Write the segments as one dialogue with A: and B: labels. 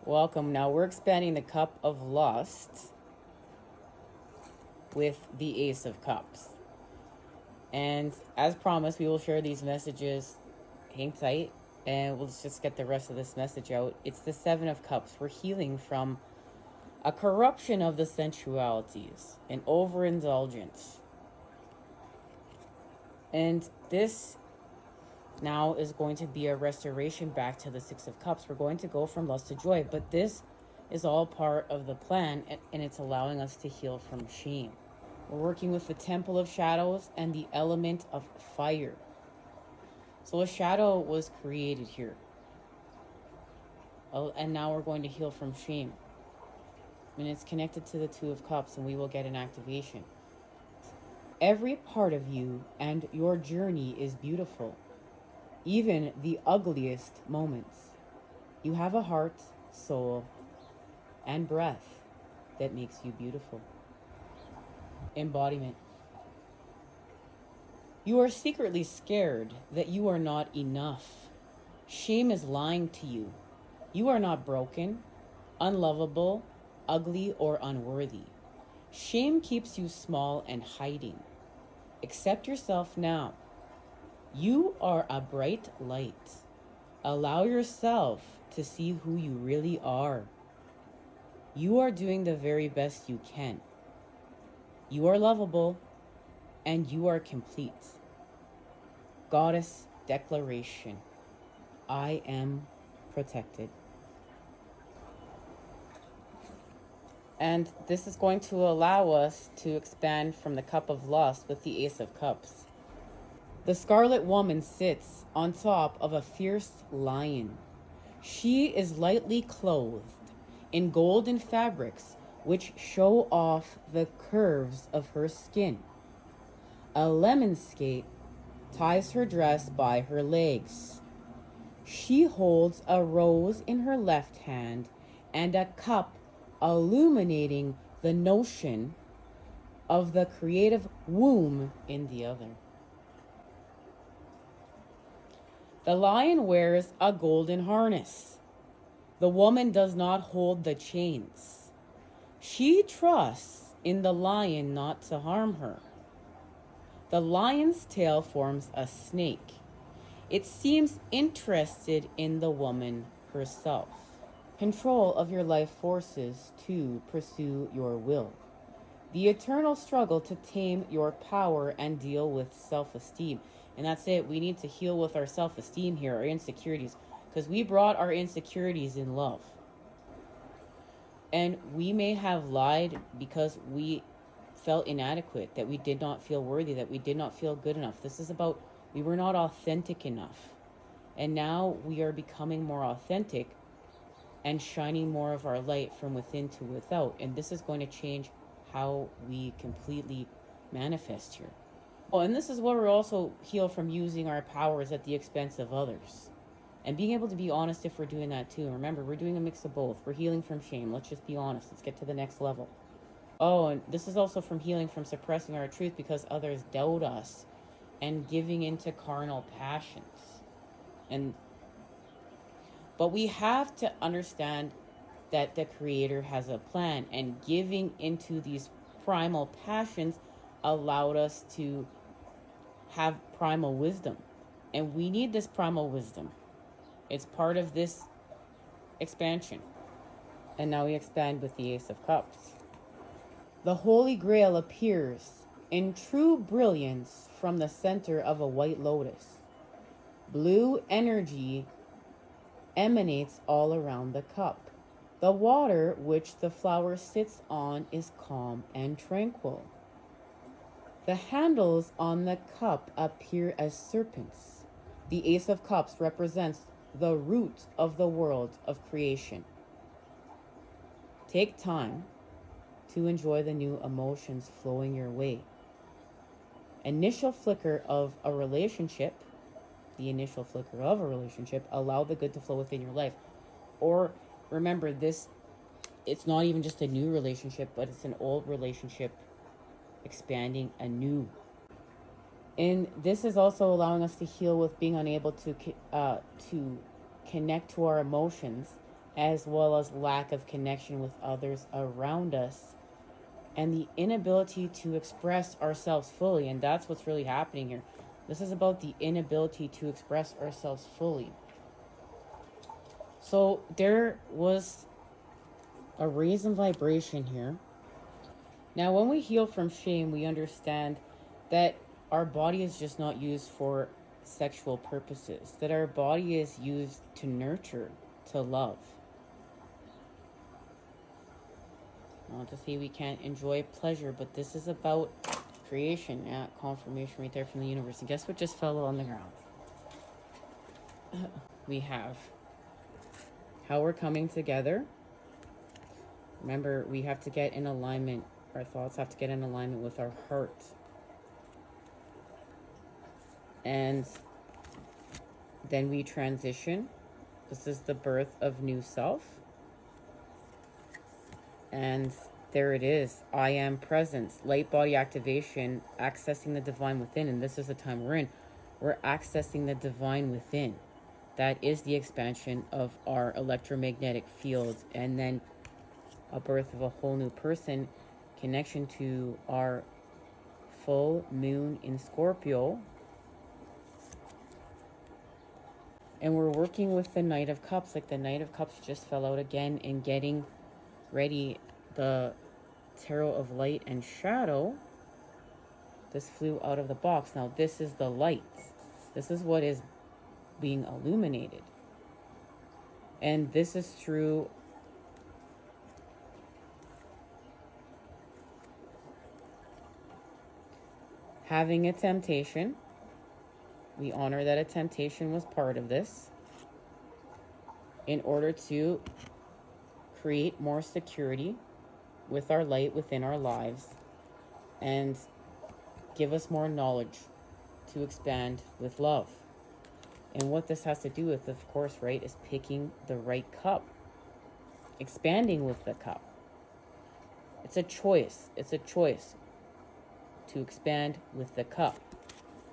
A: Welcome. Now we're expanding the Cup of Lust with the Ace of Cups. And as promised, we will share these messages. Hang tight, and we'll just get the rest of this message out. It's the Seven of Cups. We're healing from a corruption of the sensualities, an overindulgence. And this now is going to be a restoration back to the Six of Cups. We're going to go from lust to joy, but this is all part of the plan, and it's allowing us to heal from shame. We're working with the Temple of Shadows and the element of fire. So a shadow was created here. And now we're going to heal from shame. And it's connected to the Two of Cups, and we will get an activation. Every part of you and your journey is beautiful. Even the ugliest moments. You have a heart, soul, and breath that makes you beautiful. Embodiment. You are secretly scared that you are not enough. Shame is lying to you. You are not broken, unlovable, ugly, or unworthy. Shame keeps you small and hiding. Accept yourself now. You are a bright light. Allow yourself to see who you really are. You are doing the very best you can. You are lovable, and you are complete. Goddess declaration. I am protected. And this is going to allow us to expand from the Cup of Lust with the Ace of Cups. The Scarlet Woman sits on top of a fierce lion. She is lightly clothed in golden fabrics which show off the curves of her skin. A lemon skate ties her dress by her legs. She holds a rose in her left hand and a cup illuminating the notion of the creative womb in the other. The lion wears a golden harness. The woman does not hold the chains. She trusts in the lion not to harm her. The lion's tail forms a snake. It seems interested in the woman herself. Control of your life forces to pursue your will. The eternal struggle to tame your power and deal with self-esteem. And that's it. We need to heal with our self-esteem here, our insecurities, because we brought our insecurities in love. And we may have lied because we felt inadequate, that we did not feel worthy, that we did not feel good enough. This is about we were not authentic enough. And now we are becoming more authentic and shining more of our light from within to without. And this is going to change how we completely manifest here. Oh, and this is where we also heal from using our powers at the expense of others. And being able to be honest if we're doing that too. Remember, we're doing a mix of both. We're healing from shame. Let's just be honest. Let's get to the next level. Oh, and this is also from healing from suppressing our truth because others doubt us and giving into carnal passions. But we have to understand that the Creator has a plan, and giving into these primal passions allowed us to have primal wisdom. And we need this primal wisdom. It's part of this expansion. And now we expand with the Ace of Cups. The Holy Grail appears in true brilliance from the center of a white lotus. Blue energy emanates all around the cup. The water which the flower sits on is calm and tranquil. The handles on the cup appear as serpents. The Ace of Cups represents the root of the world of creation. Take time to enjoy the new emotions flowing your way. Initial flicker of a relationship, allow the good to flow within your life. Or remember this, it's not even just a new relationship, but it's an old relationship expanding anew. And this is also allowing us to heal with being unable to connect to our emotions as well as lack of connection with others around us, and the inability to express ourselves fully. And that's what's really happening here. This is about the inability to express ourselves fully. So there was a raise in vibration here. Now, when we heal from shame, we understand that our body is just not used for sexual purposes, that our body is used to nurture, to love. Not to say we can't enjoy pleasure, but this is about creation. Yeah, confirmation right there from the universe. And guess what just fell on the ground? We have how we're coming together. Remember, we have to get in alignment. Our thoughts have to get in alignment with our heart. And then we transition. This is the birth of new self. And there it is. I am presence. Light body activation. Accessing the divine within. And this is the time we're in. We're accessing the divine within. That is the expansion of our electromagnetic fields. And then a birth of a whole new person. Connection to our full moon in Scorpio. And we're working with the Knight of Cups. Like the Knight of Cups just fell out again in getting ready. The Tarot of Light and Shadow. This flew out of the box. Now this is the light. This is what is being illuminated. And this is through having a temptation. We honor that a temptation was part of this in order to create more security with our light within our lives and give us more knowledge to expand with love. And what this has to do with, of course, right, is picking the right cup, expanding with the cup. It's a choice. It's a choice to expand with the cup.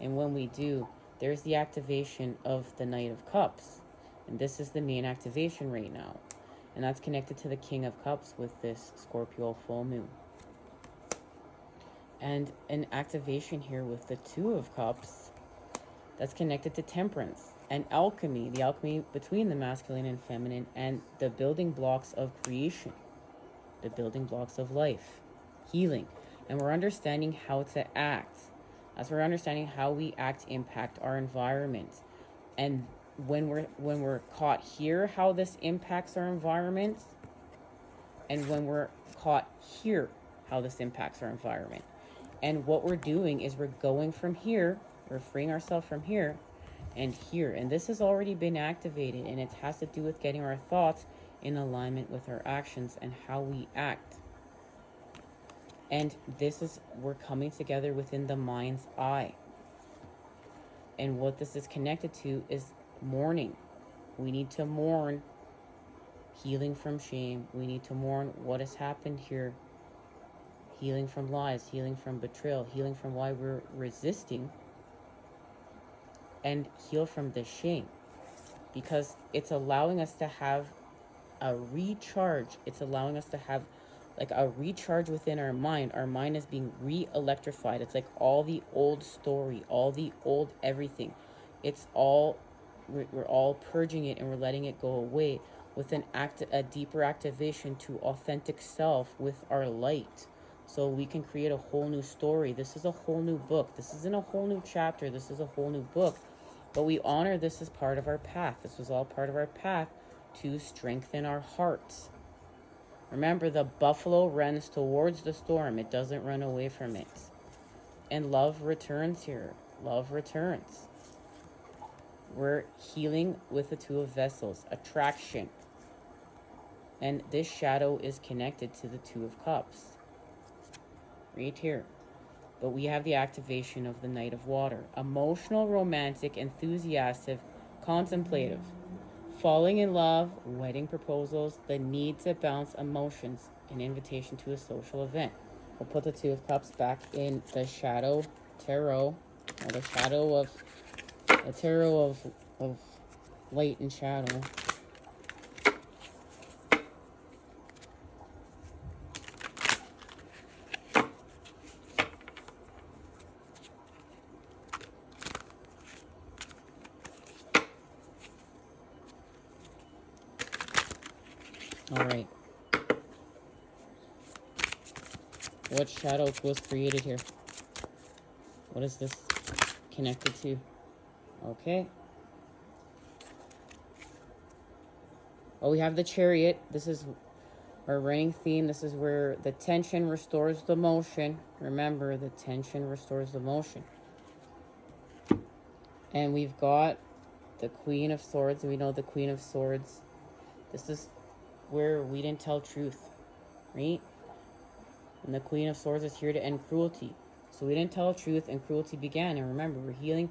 A: And when we do, there's the activation of the Knight of Cups. And this is the main activation right now. And that's connected to the King of Cups with this Scorpio full moon. And an activation here with the Two of Cups that's connected to temperance and alchemy. The alchemy between the masculine and feminine, and the building blocks of creation. The building blocks of life. Healing. And we're understanding how to act. As we're understanding how we act impact our environment. And when we're caught here, how this impacts our environment. And when we're caught here, how this impacts our environment. And what we're doing is we're going from here, we're freeing ourselves from here and here. And this has already been activated, and it has to do with getting our thoughts in alignment with our actions and how we act. And this is, we're coming together within the mind's eye. And what this is connected to is mourning. We need to mourn healing from shame. We need to mourn what has happened here. Healing from lies, healing from betrayal, healing from why we're resisting. And heal from the shame. Because it's allowing us to have a recharge. It's allowing us to have like a recharge within our mind. Our mind is being re-electrified. It's like all the old story, all the old everything. It's all, we're all purging it and we're letting it go away with a deeper activation to authentic self with our light. So we can create a whole new story. This is a whole new book. This isn't a whole new chapter. This is a whole new book. But we honor this as part of our path. This was all part of our path to strengthen our hearts. Remember, the buffalo runs towards the storm. It doesn't run away from it. And love returns here. Love returns. We're healing with the Two of Vessels. Attraction. And this shadow is connected to the Two of Cups. Right here. But we have the activation of the Knight of Water. Emotional, romantic, enthusiastic, contemplative. Falling in love, wedding proposals, the need to balance emotions, an invitation to a social event. We'll put the Two of Cups back in the Shadow Tarot, or the Tarot of Light and Shadow. All right. What shadow was created here? What is this connected to? Okay. Oh, we have the Chariot. This is our running theme. This is where the tension restores the motion. Remember, the tension restores the motion. And we've got the Queen of Swords. And we know the Queen of Swords. This is where we didn't tell truth, right? And the Queen of Swords is here to end cruelty. So we didn't tell truth and cruelty began. And remember, we're healing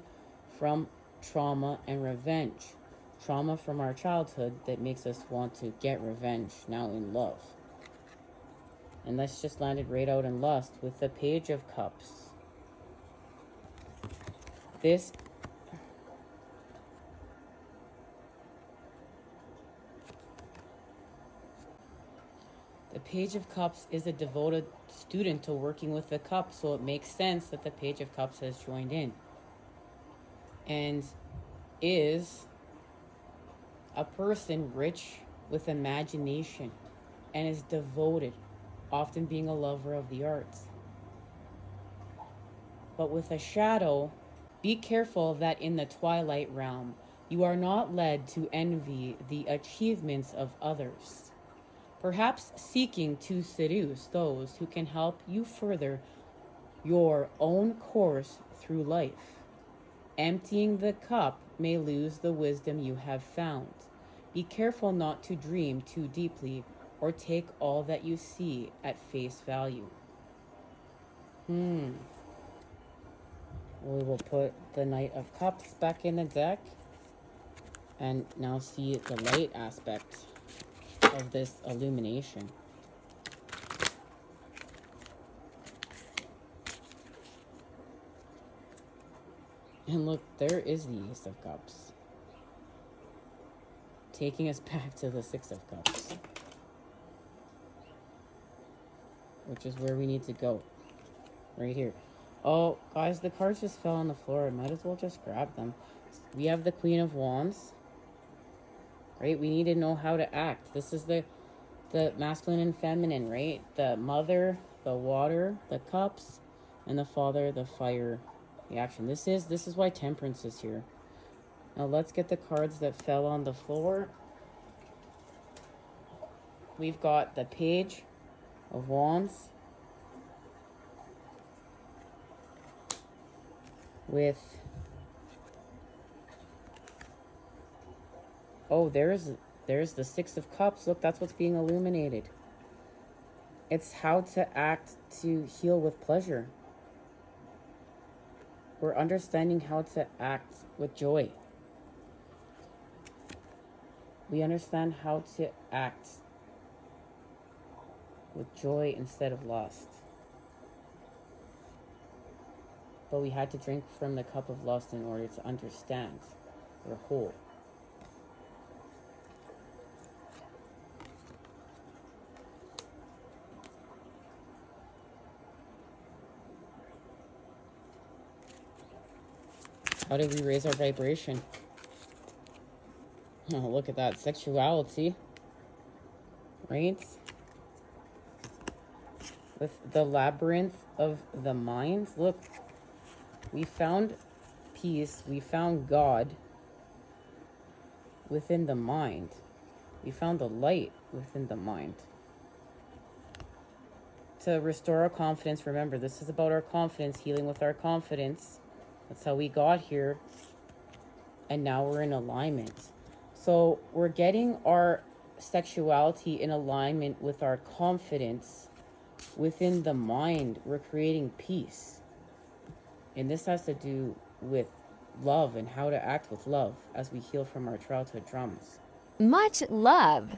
A: from trauma and revenge. Trauma from our childhood that makes us want to get revenge now in love. And that's just landed right out in lust with the Page of Cups. The Page of Cups is a devoted student to working with the cup, so it makes sense that the Page of Cups has joined in. And is a person rich with imagination and is devoted, often being a lover of the arts. But with a shadow, be careful that in the twilight realm, you are not led to envy the achievements of others, perhaps seeking to seduce those who can help you further your own course through life. Emptying the cup may lose the wisdom you have found. Be careful not to dream too deeply or take all that you see at face value. We will put the Knight of Cups back in the deck and now see the light aspect of this illumination. And look, there is the Ace of Cups, taking us back to the Six of Cups, which is where we need to go, right here. Oh, guys, the cards just fell on the floor. I might as well just grab them. We have the Queen of Wands, right? We need to know how to act. This is the masculine and feminine, right? The mother, the water, the cups, and the father, the fire, the action. This is why temperance is here. Now let's get the cards that fell on the floor. We've got the Page of Wands with, oh, there's the Six of Cups. Look, that's what's being illuminated. It's how to act to heal with pleasure. We're understanding how to act with joy. We understand how to act with joy instead of lust. But we had to drink from the cup of lust in order to understand. We're whole. How do we raise our vibration? Oh, look at that. Sexuality. Right? With the labyrinth of the mind. Look. We found peace. We found God within the mind. We found the light within the mind. To restore our confidence, remember, this is about our confidence, healing with our confidence. That's how we got here. And now we're in alignment. So we're getting our sexuality in alignment with our confidence within the mind. We're creating peace. And this has to do with love and how to act with love as we heal from our childhood traumas.
B: Much love.